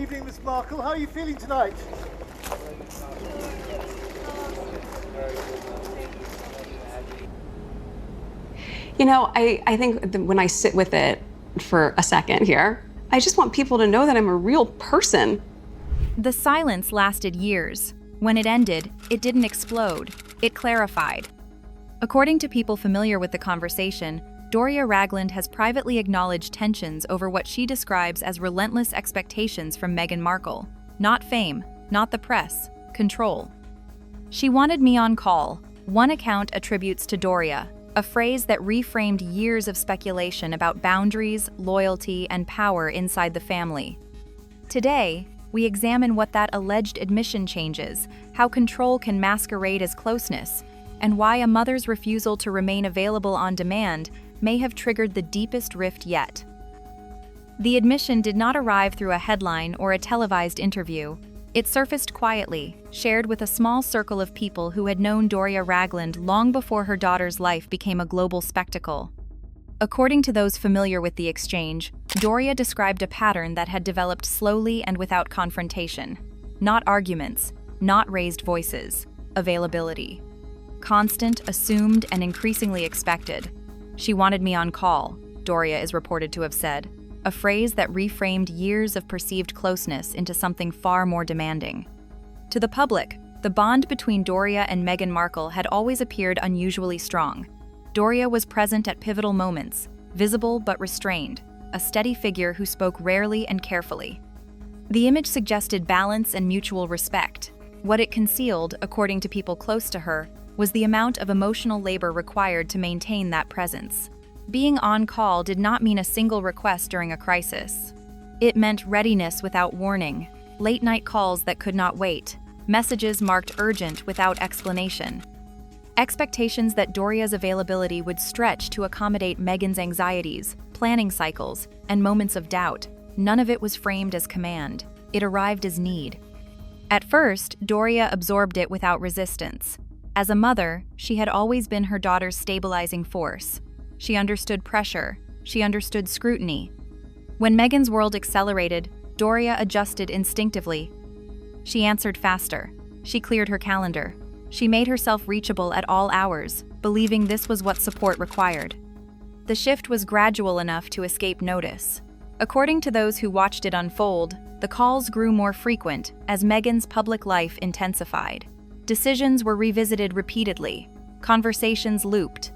Evening, Miss Markle. How are you feeling tonight? You know, I think when I sit with it for a second here, I just want people to know that I'm a real person. The silence lasted years. When it ended, it didn't explode. It clarified. According to people familiar with the conversation, Doria Ragland has privately acknowledged tensions over what she describes as relentless expectations from Meghan Markle. Not fame, not the press, control. She wanted me on call, one account attributes to Doria, a phrase that reframed years of speculation about boundaries, loyalty, and power inside the family. Today, we examine what that alleged admission changes, how control can masquerade as closeness, and why a mother's refusal to remain available on demand may have triggered the deepest rift yet. The admission did not arrive through a headline or a televised interview. It surfaced quietly, shared with a small circle of people who had known Doria Ragland long before her daughter's life became a global spectacle. According to those familiar with the exchange, Doria described a pattern that had developed slowly and without confrontation. Not arguments, not raised voices, availability. Constant, assumed, and increasingly expected. She wanted me on call, Doria is reported to have said, a phrase that reframed years of perceived closeness into something far more demanding. To the public, the bond between Doria and Meghan Markle had always appeared unusually strong. Doria was present at pivotal moments, visible but restrained, a steady figure who spoke rarely and carefully. The image suggested balance and mutual respect. What it concealed, according to people close to her, was the amount of emotional labor required to maintain that presence. Being on call did not mean a single request during a crisis. It meant readiness without warning, late-night calls that could not wait, messages marked urgent without explanation. Expectations that Doria's availability would stretch to accommodate Meghan's anxieties, planning cycles, and moments of doubt. None of it was framed as command. It arrived as need. At first, Doria absorbed it without resistance. As a mother, she had always been her daughter's stabilizing force. She understood pressure. She understood scrutiny. When Meghan's world accelerated, Doria adjusted instinctively. She answered faster. She cleared her calendar. She made herself reachable at all hours, believing this was what support required. The shift was gradual enough to escape notice. According to those who watched it unfold, the calls grew more frequent as Meghan's public life intensified. Decisions were revisited repeatedly. Conversations looped.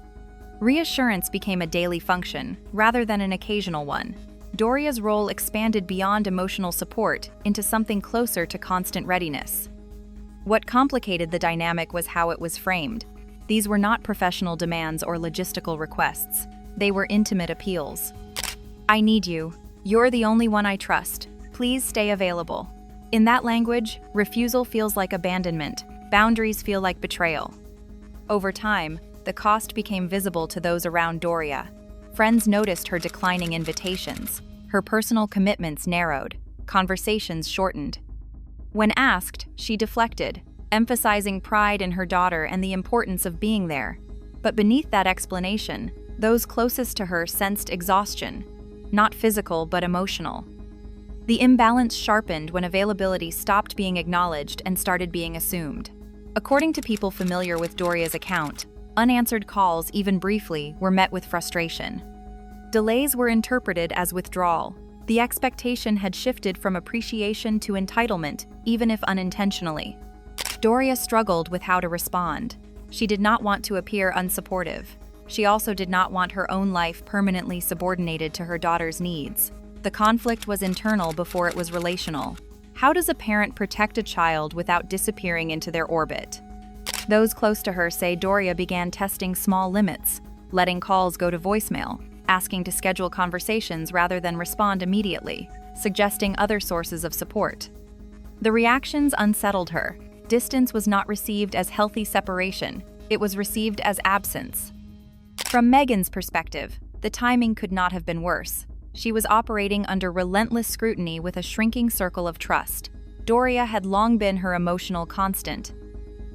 Reassurance became a daily function, rather than an occasional one. Doria's role expanded beyond emotional support into something closer to constant readiness. What complicated the dynamic was how it was framed. These were not professional demands or logistical requests. They were intimate appeals. I need you. You're the only one I trust. Please stay available. In that language, refusal feels like abandonment. Boundaries feel like betrayal. Over time, the cost became visible to those around Doria. Friends noticed her declining invitations. Her personal commitments narrowed. Conversations shortened. When asked, she deflected, emphasizing pride in her daughter and the importance of being there. But beneath that explanation, those closest to her sensed exhaustion, not physical but emotional. The imbalance sharpened when availability stopped being acknowledged and started being assumed. According to people familiar with Doria's account, unanswered calls, even briefly, were met with frustration. Delays were interpreted as withdrawal. The expectation had shifted from appreciation to entitlement, even if unintentionally. Doria struggled with how to respond. She did not want to appear unsupportive. She also did not want her own life permanently subordinated to her daughter's needs. The conflict was internal before it was relational. How does a parent protect a child without disappearing into their orbit? Those close to her say Doria began testing small limits, letting calls go to voicemail, asking to schedule conversations rather than respond immediately, suggesting other sources of support. The reactions unsettled her. Distance was not received as healthy separation, it was received as absence. From Meghan's perspective, the timing could not have been worse. She was operating under relentless scrutiny with a shrinking circle of trust. Doria had long been her emotional constant.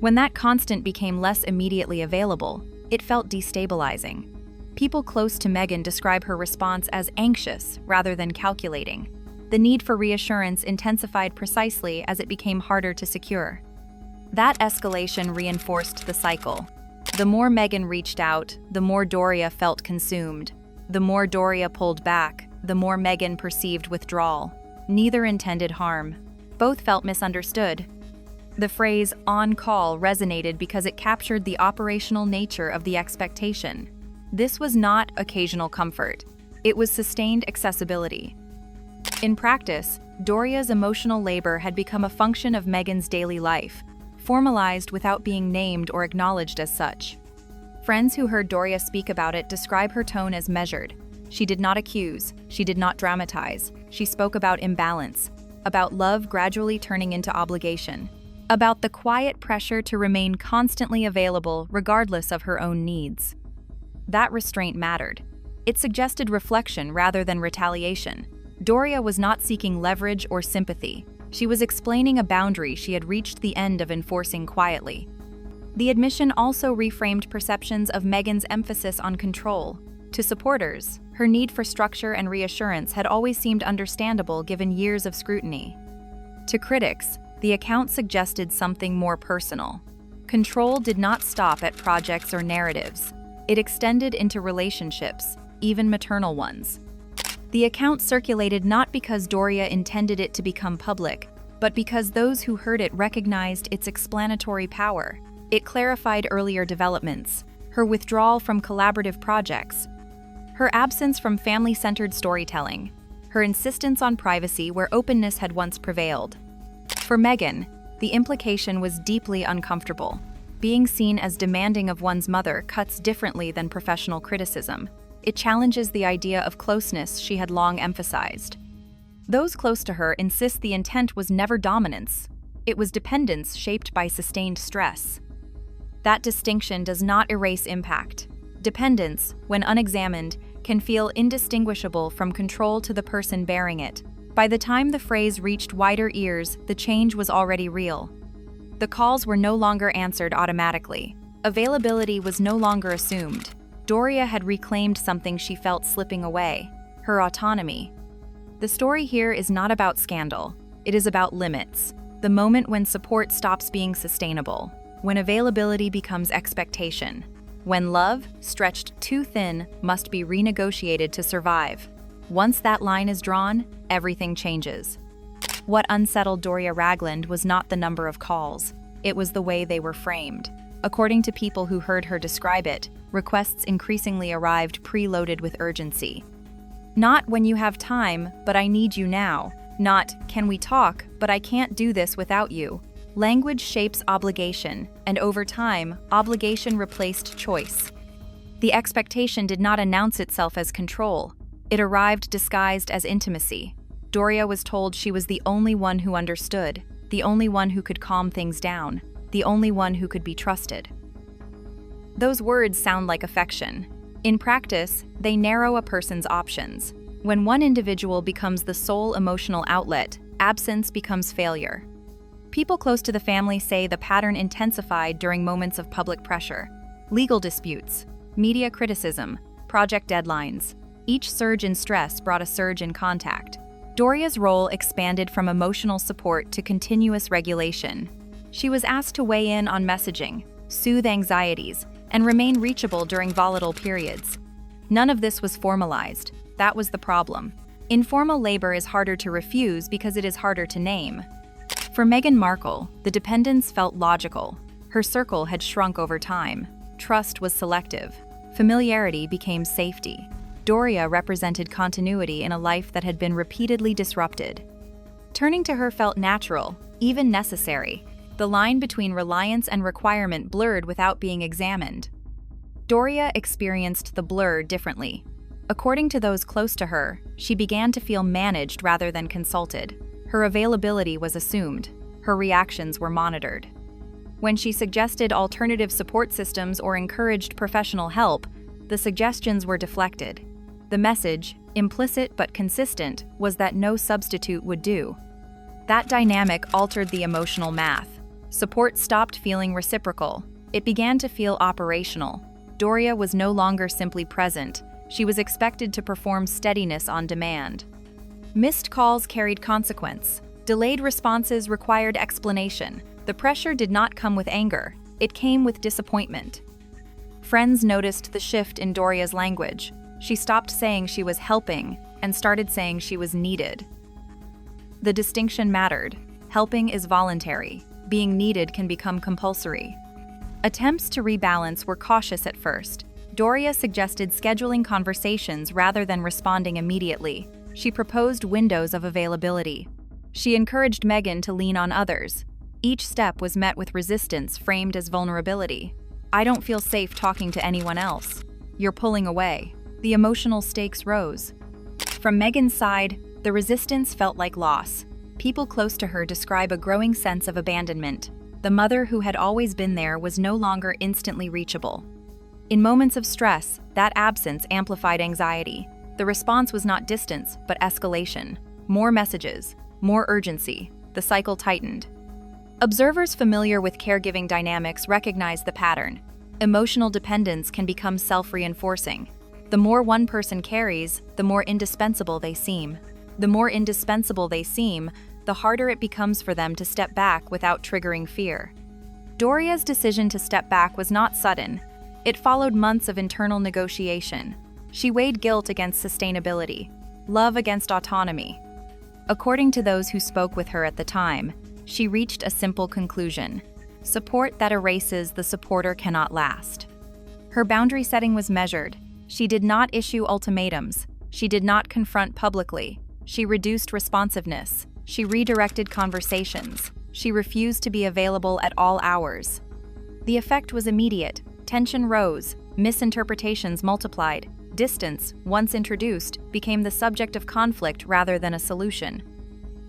When that constant became less immediately available, it felt destabilizing. People close to Meghan describe her response as anxious rather than calculating. The need for reassurance intensified precisely as it became harder to secure. That escalation reinforced the cycle. The more Meghan reached out, the more Doria felt consumed. The more Doria pulled back, the more Meghan perceived withdrawal. Neither intended harm. Both felt misunderstood. The phrase "on call" resonated because it captured the operational nature of the expectation. This was not occasional comfort. It was sustained accessibility. In practice, Doria's emotional labor had become a function of Meghan's daily life, formalized without being named or acknowledged as such. Friends who heard Doria speak about it describe her tone as measured. She did not accuse, she did not dramatize. She spoke about imbalance, about love gradually turning into obligation, about the quiet pressure to remain constantly available regardless of her own needs. That restraint mattered. It suggested reflection rather than retaliation. Doria was not seeking leverage or sympathy. She was explaining a boundary she had reached the end of enforcing quietly. The admission also reframed perceptions of Meghan's emphasis on control. To supporters, her need for structure and reassurance had always seemed understandable given years of scrutiny. To critics, the account suggested something more personal. Control did not stop at projects or narratives. It extended into relationships, even maternal ones. The account circulated not because Doria intended it to become public, but because those who heard it recognized its explanatory power. It clarified earlier developments, her withdrawal from collaborative projects, her absence from family-centered storytelling, her insistence on privacy where openness had once prevailed. For Meghan, the implication was deeply uncomfortable. Being seen as demanding of one's mother cuts differently than professional criticism. It challenges the idea of closeness she had long emphasized. Those close to her insist the intent was never dominance. It was dependence shaped by sustained stress. That distinction does not erase impact. Dependence, when unexamined, can feel indistinguishable from control to the person bearing it. By the time the phrase reached wider ears, the change was already real. The calls were no longer answered automatically. Availability was no longer assumed. Doria had reclaimed something she felt slipping away: her autonomy. The story here is not about scandal. It is about limits. The moment when support stops being sustainable. When availability becomes expectation. When love, stretched too thin, must be renegotiated to survive. Once that line is drawn, everything changes. What unsettled Doria Ragland was not the number of calls. It was the way they were framed. According to people who heard her describe it, requests increasingly arrived preloaded with urgency. Not "when you have time, but I need you now." Not "can we talk, but I can't do this without you." Language shapes obligation, and over time, obligation replaced choice. The expectation did not announce itself as control. It arrived disguised as intimacy. Doria was told she was the only one who understood, the only one who could calm things down, the only one who could be trusted. Those words sound like affection. In practice, they narrow a person's options. When one individual becomes the sole emotional outlet, absence becomes failure. People close to the family say the pattern intensified during moments of public pressure. Legal disputes, media criticism, project deadlines. Each surge in stress brought a surge in contact. Doria's role expanded from emotional support to continuous regulation. She was asked to weigh in on messaging, soothe anxieties, and remain reachable during volatile periods. None of this was formalized. That was the problem. Informal labor is harder to refuse because it is harder to name. For Meghan Markle, the dependence felt logical. Her circle had shrunk over time. Trust was selective. Familiarity became safety. Doria represented continuity in a life that had been repeatedly disrupted. Turning to her felt natural, even necessary. The line between reliance and requirement blurred without being examined. Doria experienced the blur differently. According to those close to her, she began to feel managed rather than consulted. Her availability was assumed. Her reactions were monitored. When she suggested alternative support systems or encouraged professional help, the suggestions were deflected. The message, implicit but consistent, was that no substitute would do. That dynamic altered the emotional math. Support stopped feeling reciprocal. It began to feel operational. Doria was no longer simply present. She was expected to perform steadiness on demand. Missed calls carried consequence. Delayed responses required explanation. The pressure did not come with anger, it came with disappointment. Friends noticed the shift in Doria's language. She stopped saying she was helping and started saying she was needed. The distinction mattered. Helping is voluntary. Being needed can become compulsory. Attempts to rebalance were cautious at first. Doria suggested scheduling conversations rather than responding immediately. She proposed windows of availability. She encouraged Meghan to lean on others. Each step was met with resistance framed as vulnerability. "I don't feel safe talking to anyone else. You're pulling away." The emotional stakes rose. From Meghan's side, the resistance felt like loss. People close to her describe a growing sense of abandonment. The mother who had always been there was no longer instantly reachable. In moments of stress, that absence amplified anxiety. The response was not distance, but escalation. More messages, more urgency. The cycle tightened. Observers familiar with caregiving dynamics recognize the pattern. Emotional dependence can become self-reinforcing. The more one person carries, the more indispensable they seem. The more indispensable they seem, the harder it becomes for them to step back without triggering fear. Doria's decision to step back was not sudden. It followed months of internal negotiation. She weighed guilt against sustainability, love against autonomy. According to those who spoke with her at the time, she reached a simple conclusion: support that erases the supporter cannot last. Her boundary setting was measured. She did not issue ultimatums. She did not confront publicly. She reduced responsiveness. She redirected conversations. She refused to be available at all hours. The effect was immediate. Tension rose. Misinterpretations multiplied. Distance, once introduced, became the subject of conflict rather than a solution.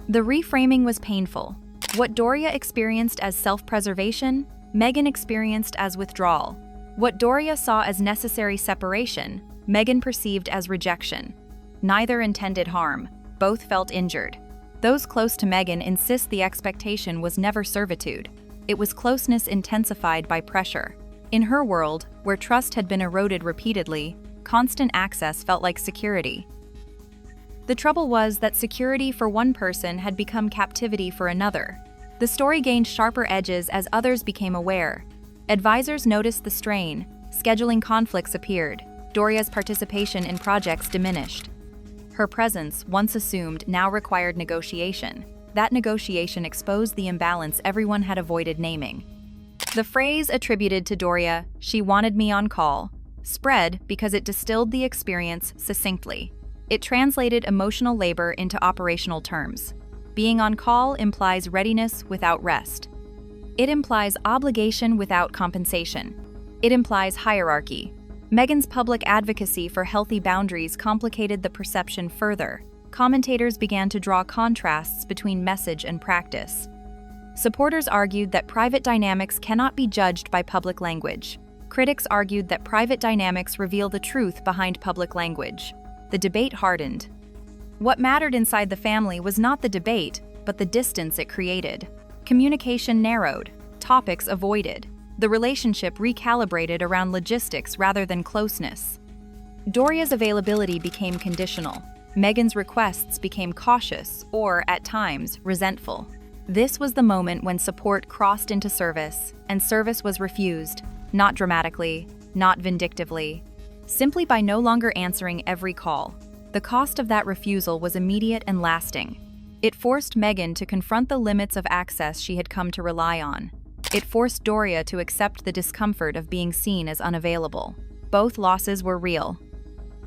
The reframing was painful. What Doria experienced as self-preservation, Meghan experienced as withdrawal. What Doria saw as necessary separation, Meghan perceived as rejection. Neither intended harm. Both felt injured. Those close to Meghan insist the expectation was never servitude. It was closeness intensified by pressure. In her world, where trust had been eroded repeatedly, constant access felt like security. The trouble was that security for one person had become captivity for another. The story gained sharper edges as others became aware. Advisors noticed the strain. Scheduling conflicts appeared. Doria's participation in projects diminished. Her presence, once assumed, now required negotiation. That negotiation exposed the imbalance everyone had avoided naming. The phrase attributed to Doria, "she wanted me on call," spread because it distilled the experience succinctly. It translated emotional labor into operational terms. Being on call implies readiness without rest. It implies obligation without compensation. It implies hierarchy. Meghan's public advocacy for healthy boundaries complicated the perception further. Commentators began to draw contrasts between message and practice. Supporters argued that private dynamics cannot be judged by public language. Critics argued that private dynamics reveal the truth behind public language. The debate hardened. What mattered inside the family was not the debate, but the distance it created. Communication narrowed, topics avoided. The relationship recalibrated around logistics rather than closeness. Doria's availability became conditional. Meghan's requests became cautious or, at times, resentful. This was the moment when support crossed into service, and service was refused, not dramatically, not vindictively, simply by no longer answering every call. The cost of that refusal was immediate and lasting. It forced Meghan to confront the limits of access she had come to rely on. It forced Doria to accept the discomfort of being seen as unavailable. Both losses were real.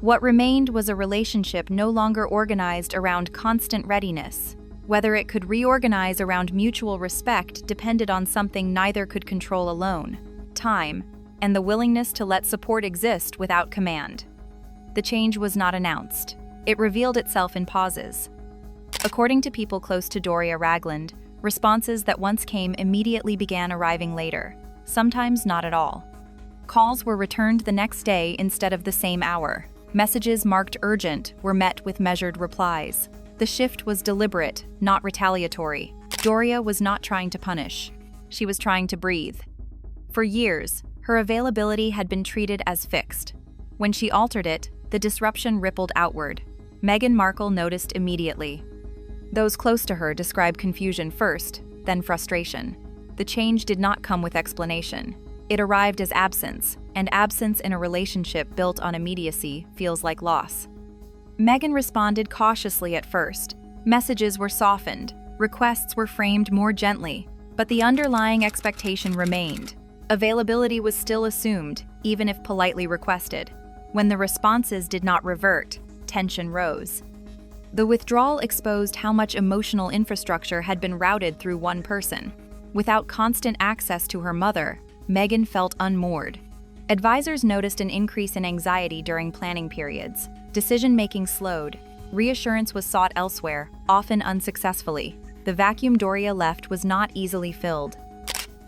What remained was a relationship no longer organized around constant readiness. Whether it could reorganize around mutual respect depended on something neither could control alone: time, and the willingness to let support exist without command. The change was not announced. It revealed itself in pauses. According to people close to Doria Ragland, responses that once came immediately began arriving later, sometimes not at all. Calls were returned the next day instead of the same hour. Messages marked urgent were met with measured replies. The shift was deliberate, not retaliatory. Doria was not trying to punish. She was trying to breathe. For years, her availability had been treated as fixed. When she altered it, the disruption rippled outward. Meghan Markle noticed immediately. Those close to her described confusion first, then frustration. The change did not come with explanation. It arrived as absence, and absence in a relationship built on immediacy feels like loss. Meghan responded cautiously at first. Messages were softened, requests were framed more gently, but the underlying expectation remained. Availability was still assumed, even if politely requested. When the responses did not revert, tension rose. The withdrawal exposed how much emotional infrastructure had been routed through one person. Without constant access to her mother, Meghan felt unmoored. Advisors noticed an increase in anxiety during planning periods. Decision-making slowed. Reassurance was sought elsewhere, often unsuccessfully. The vacuum Doria left was not easily filled.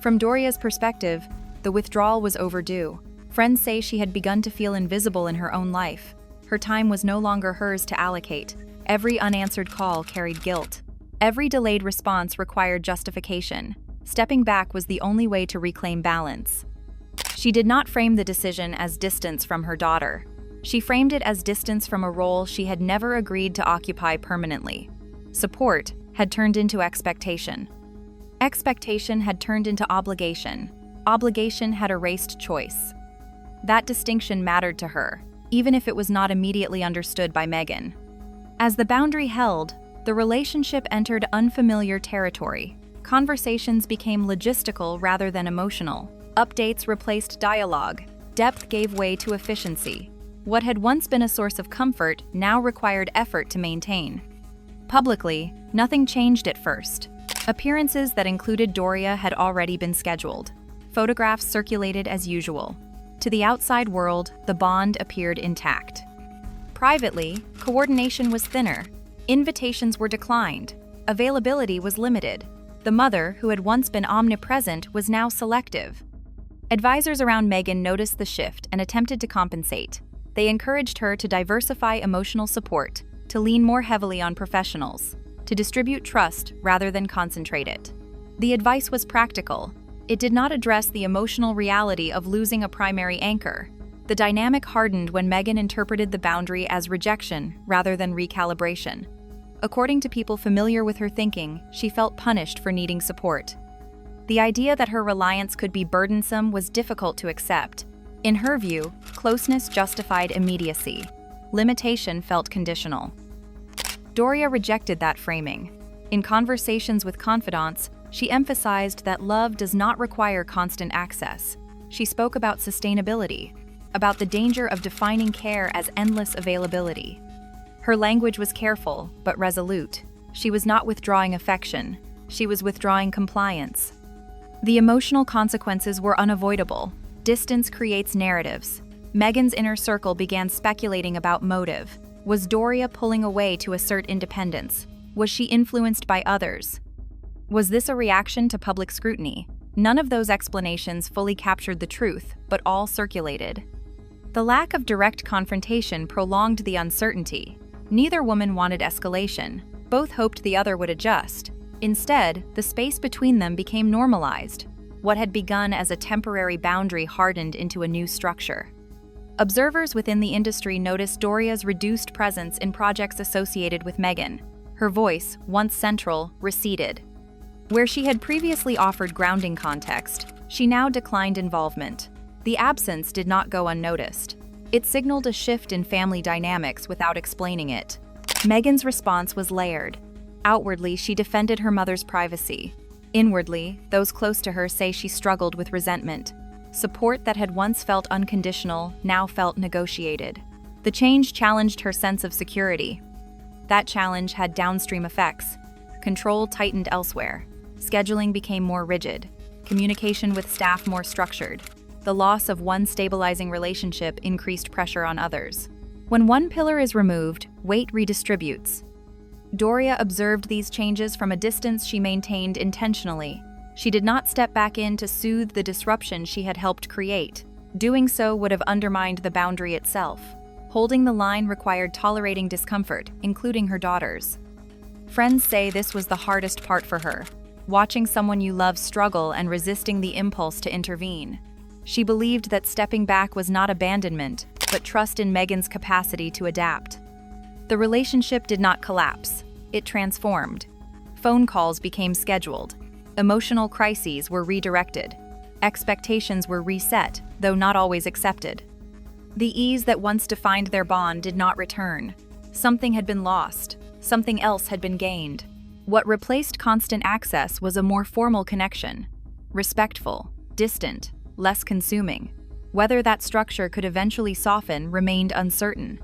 From Doria's perspective, the withdrawal was overdue. Friends say she had begun to feel invisible in her own life. Her time was no longer hers to allocate. Every unanswered call carried guilt. Every delayed response required justification. Stepping back was the only way to reclaim balance. She did not frame the decision as distance from her daughter. She framed it as distance from a role she had never agreed to occupy permanently. Support had turned into expectation. Expectation had turned into obligation. Obligation had erased choice. That distinction mattered to her, even if it was not immediately understood by Meghan. As the boundary held, the relationship entered unfamiliar territory. Conversations became logistical rather than emotional. Updates replaced dialogue. Depth gave way to efficiency. What had once been a source of comfort now required effort to maintain. Publicly, nothing changed at first. Appearances that included Doria had already been scheduled. Photographs circulated as usual. To the outside world, the bond appeared intact. Privately, coordination was thinner. Invitations were declined. Availability was limited. The mother, who had once been omnipresent, was now selective. Advisors around Meghan noticed the shift and attempted to compensate. They encouraged her to diversify emotional support, to lean more heavily on professionals, to distribute trust rather than concentrate it. The advice was practical. It did not address the emotional reality of losing a primary anchor. The dynamic hardened when Meghan interpreted the boundary as rejection rather than recalibration. According to people familiar with her thinking, she felt punished for needing support. The idea that her reliance could be burdensome was difficult to accept. In her view, closeness justified immediacy. Limitation felt conditional. Doria rejected that framing. In conversations with confidants, she emphasized that love does not require constant access. She spoke about sustainability, about the danger of defining care as endless availability. Her language was careful, but resolute. She was not withdrawing affection. She was withdrawing compliance. The emotional consequences were unavoidable. Distance creates narratives. Meghan's inner circle began speculating about motive. Was Doria pulling away to assert independence? Was she influenced by others? Was this a reaction to public scrutiny? None of those explanations fully captured the truth, but all circulated. The lack of direct confrontation prolonged the uncertainty. Neither woman wanted escalation. Both hoped the other would adjust. Instead, the space between them became normalized. What had begun as a temporary boundary hardened into a new structure. Observers within the industry noticed Doria's reduced presence in projects associated with Meghan. Her voice, once central, receded. Where she had previously offered grounding context, she now declined involvement. The absence did not go unnoticed. It signaled a shift in family dynamics without explaining it. Meghan's response was layered. Outwardly, she defended her mother's privacy. Inwardly, those close to her say she struggled with resentment. Support that had once felt unconditional now felt negotiated. The change challenged her sense of security. That challenge had downstream effects. Control tightened elsewhere. Scheduling became more rigid. Communication with staff more structured. The loss of one stabilizing relationship increased pressure on others. When one pillar is removed, weight redistributes. Doria observed these changes from a distance she maintained intentionally. She did not step back in to soothe the disruption she had helped create. Doing so would have undermined the boundary itself. Holding the line required tolerating discomfort, including her daughters. Friends say this was the hardest part for her, watching someone you love struggle and resisting the impulse to intervene. She believed that stepping back was not abandonment, but trust in Meghan's capacity to adapt. The relationship did not collapse. It transformed. Phone calls became scheduled. Emotional crises were redirected. Expectations were reset, though not always accepted. The ease that once defined their bond did not return. Something had been lost. Something else had been gained. What replaced constant access was a more formal connection. Respectful, distant, less consuming. Whether that structure could eventually soften remained uncertain.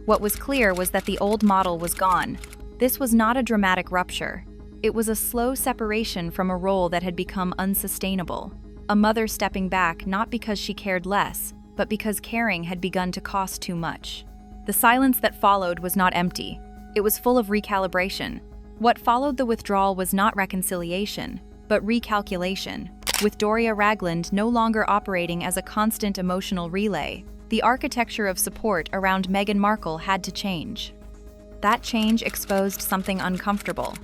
What was clear was that the old model was gone. This was not a dramatic rupture. It was a slow separation from a role that had become unsustainable. A mother stepping back not because she cared less, but because caring had begun to cost too much. The silence that followed was not empty. It was full of recalibration. What followed the withdrawal was not reconciliation, but recalculation. With Doria Ragland no longer operating as a constant emotional relay, the architecture of support around Meghan Markle had to change. That change exposed something uncomfortable.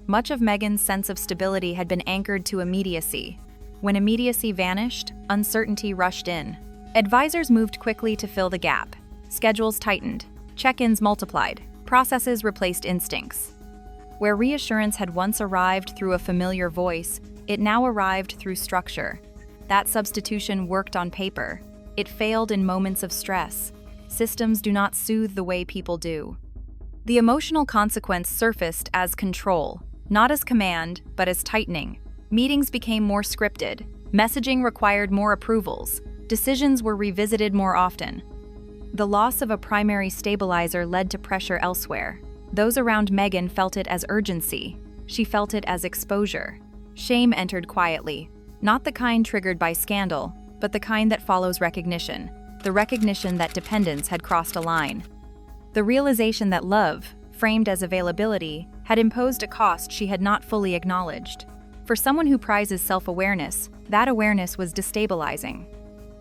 Much of Meghan's sense of stability had been anchored to immediacy. When immediacy vanished, uncertainty rushed in. Advisors moved quickly to fill the gap. Schedules tightened. Check-ins multiplied. Processes replaced instincts. Where reassurance had once arrived through a familiar voice, it now arrived through structure. That substitution worked on paper. It failed in moments of stress. Systems do not soothe the way people do. The emotional consequence surfaced as control, not as command, but as tightening. Meetings became more scripted. Messaging required more approvals. Decisions were revisited more often. The loss of a primary stabilizer led to pressure elsewhere. Those around Meghan felt it as urgency. She felt it as exposure. Shame entered quietly, not the kind triggered by scandal, but the kind that follows recognition, the recognition that dependence had crossed a line. The realization that love, framed as availability, had imposed a cost she had not fully acknowledged. For someone who prizes self-awareness, that awareness was destabilizing.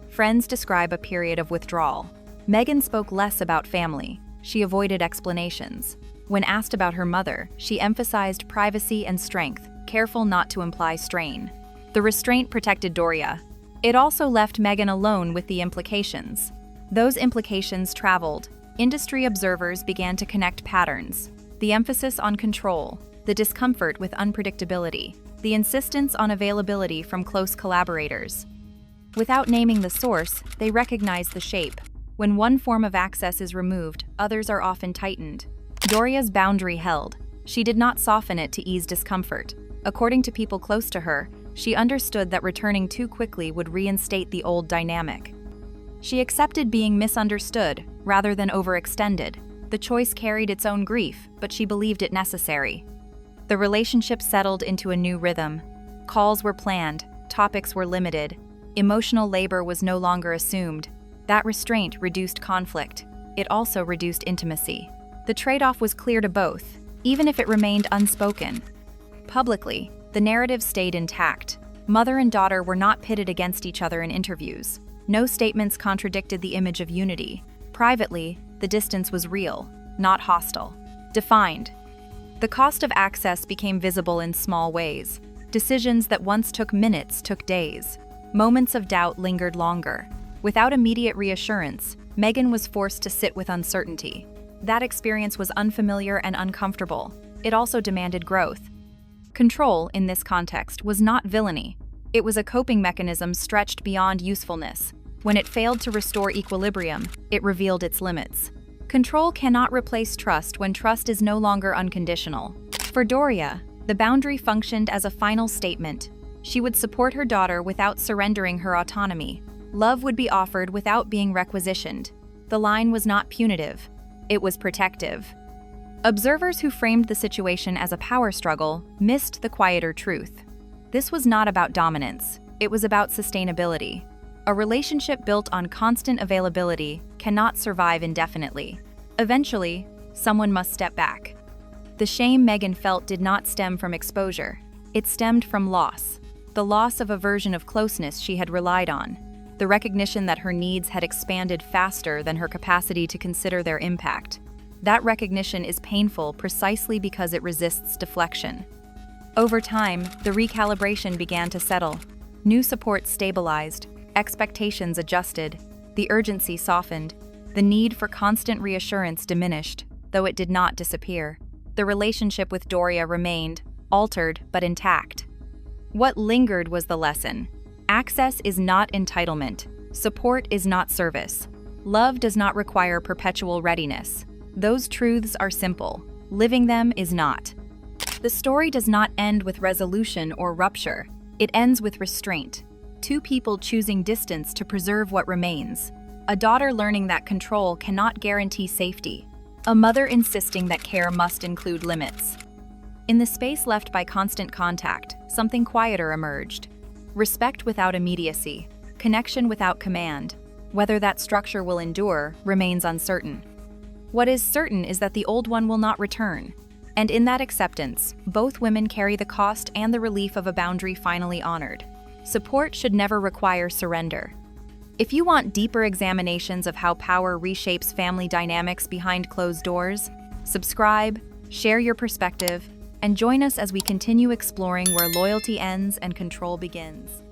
Friends describe a period of withdrawal. Meghan spoke less about family. She avoided explanations. When asked about her mother, she emphasized privacy and strength, careful not to imply strain. The restraint protected Doria. It also left Meghan alone with the implications. Those implications traveled. Industry observers began to connect patterns. The emphasis on control, the discomfort with unpredictability, the insistence on availability from close collaborators. Without naming the source, they recognized the shape. When one form of access is removed, others are often tightened. Doria's boundary held. She did not soften it to ease discomfort. According to people close to her, she understood that returning too quickly would reinstate the old dynamic. She accepted being misunderstood rather than overextended. The choice carried its own grief, but she believed it necessary. The relationship settled into a new rhythm. Calls were planned, topics were limited, emotional labor was no longer assumed. That restraint reduced conflict. It also reduced intimacy. The trade-off was clear to both, even if it remained unspoken. Publicly, the narrative stayed intact. Mother and daughter were not pitted against each other in interviews. No statements contradicted the image of unity. Privately, the distance was real, not hostile. Defined. The cost of access became visible in small ways. Decisions that once took minutes took days. Moments of doubt lingered longer. Without immediate reassurance, Meghan was forced to sit with uncertainty. That experience was unfamiliar and uncomfortable. It also demanded growth. Control, in this context, was not villainy. It was a coping mechanism stretched beyond usefulness. When it failed to restore equilibrium, it revealed its limits. Control cannot replace trust when trust is no longer unconditional. For Doria, the boundary functioned as a final statement. She would support her daughter without surrendering her autonomy. Love would be offered without being requisitioned. The line was not punitive. It was protective. Observers who framed the situation as a power struggle missed the quieter truth. This was not about dominance. It was about sustainability. A relationship built on constant availability cannot survive indefinitely. Eventually, someone must step back. The shame Meghan felt did not stem from exposure. It stemmed from loss. The loss of a version of closeness she had relied on. The recognition that her needs had expanded faster than her capacity to consider their impact. That recognition is painful precisely because it resists deflection. Over time, the recalibration began to settle. New support stabilized, expectations adjusted, the urgency softened, the need for constant reassurance diminished. though it did not disappear. The relationship with Doria remained, altered but intact. What lingered was the lesson. Access is not entitlement. Support is not service. Love does not require perpetual readiness. Those truths are simple. Living them is not. The story does not end with resolution or rupture. It ends with restraint. Two people choosing distance to preserve what remains. A daughter learning that control cannot guarantee safety. A mother insisting that care must include limits. In the space left by constant contact, something quieter emerged. Respect without immediacy. Connection without command. Whether that structure will endure remains uncertain. What is certain is that the old one will not return. And in that acceptance, both women carry the cost and the relief of a boundary finally honored. Support should never require surrender. If you want deeper examinations of how power reshapes family dynamics behind closed doors, subscribe, share your perspective, and join us as we continue exploring where loyalty ends and control begins.